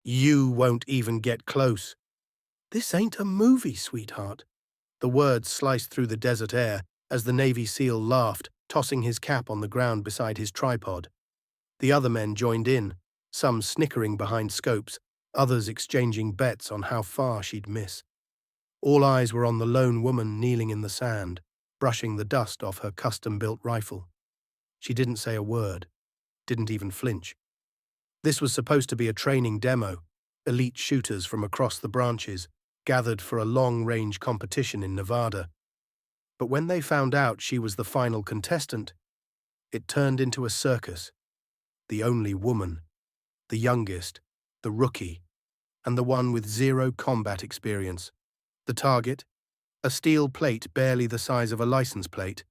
You won't even get close. This ain't a movie, sweetheart. The words sliced through the desert air as the Navy SEAL laughed, tossing his cap on the ground beside his tripod. The other men joined in, some snickering behind scopes, others exchanging bets on how far she'd miss. All eyes were on the lone woman kneeling in the sand, brushing the dust off her custom-built rifle. She didn't say a word, didn't even flinch. This was supposed to be a training demo. Elite shooters from across the branches gathered for a long-range competition in Nevada. But when they found out she was the final contestant, it turned into a circus. The only woman, the youngest, the rookie, and the one with zero combat experience. The target? A steel plate barely the size of a license plate,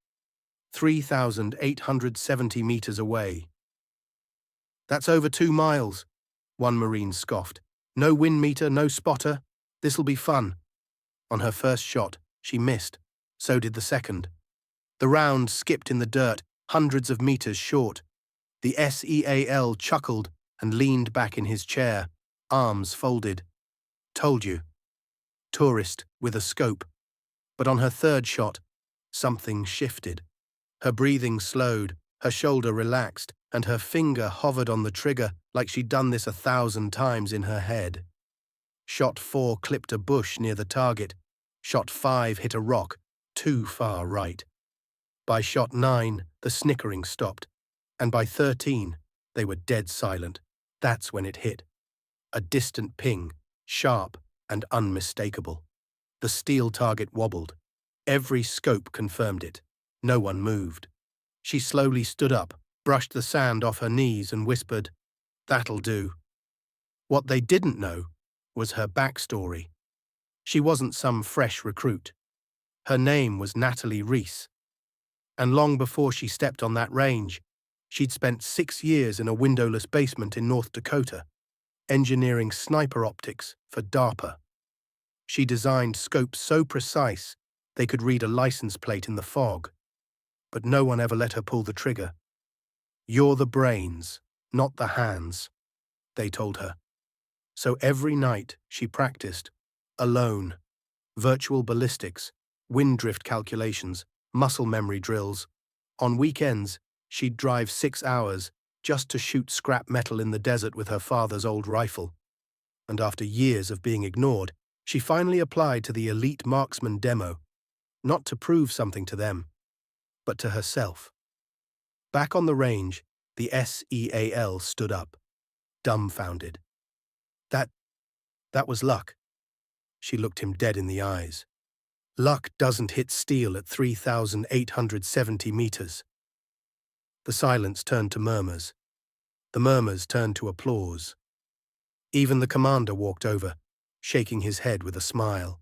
3,870 meters away. That's over 2 miles, one Marine scoffed. No wind meter, no spotter. This'll be fun. On her first shot, she missed. So did the second. The round skipped in the dirt, hundreds of meters short. The SEAL chuckled and leaned back in his chair, arms folded. Told you. Tourist with a scope. But on her third shot, something shifted. Her breathing slowed, her shoulder relaxed, and her finger hovered on the trigger like she'd done this 1,000 times in her head. Shot 4 clipped a bush near the target. Shot 5 hit a rock, too far right. By shot 9, the snickering stopped, and by 13, they were dead silent. That's when it hit. A distant ping, sharp and unmistakable. The steel target wobbled. Every scope confirmed it. No one moved. She slowly stood up, brushed the sand off her knees and whispered, "That'll do." What they didn't know was her backstory. She wasn't some fresh recruit. Her name was Natalie Reese. And long before she stepped on that range, she'd spent 6 years in a windowless basement in North Dakota, engineering sniper optics for DARPA. She designed scopes so precise they could read a license plate in the fog. But no one ever let her pull the trigger. "You're the brains, not the hands," they told her. So every night she practiced, alone, virtual ballistics, wind drift calculations, muscle memory drills. On weekends, she'd drive 6 hours just to shoot scrap metal in the desert with her father's old rifle. And after years of being ignored, she finally applied to the elite marksman demo, not to prove something to them, but to herself. Back on the range, the SEAL stood up, dumbfounded. That was luck. She looked him dead in the eyes. Luck doesn't hit steel at 3,870 meters. The silence turned to murmurs. The murmurs turned to applause. Even the commander walked over, shaking his head with a smile.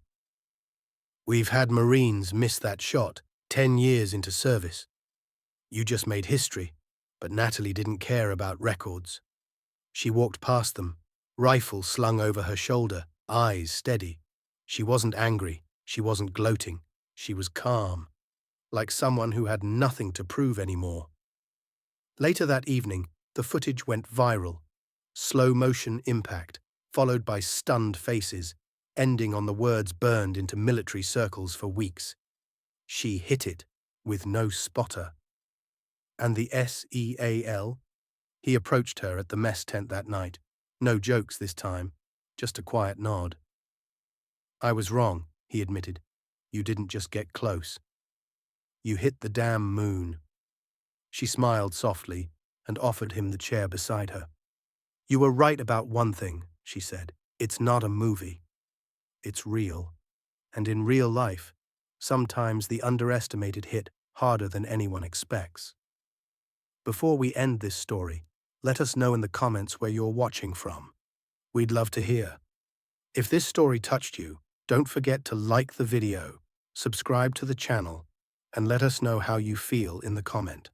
"We've had Marines miss that shot 10 years into service. You just made history, but Natalie didn't care about records." She walked past them, rifle slung over her shoulder, eyes steady. She wasn't angry, she wasn't gloating, she was calm, like someone who had nothing to prove anymore. Later that evening, the footage went viral. Slow-motion impact, followed by stunned faces, ending on the words burned into military circles for weeks. She hit it, with no spotter. And the SEAL? He approached her at the mess tent that night. No jokes this time, just a quiet nod. "I was wrong," he admitted. "You didn't just get close. You hit the damn moon." She smiled softly and offered him the chair beside her. "You were right about one thing," she said. "It's not a movie. It's real. And in real life, sometimes the underestimated hit harder than anyone expects." Before we end this story, let us know in the comments where you're watching from. We'd love to hear. If this story touched you, don't forget to like the video, subscribe to the channel, and let us know how you feel in the comment.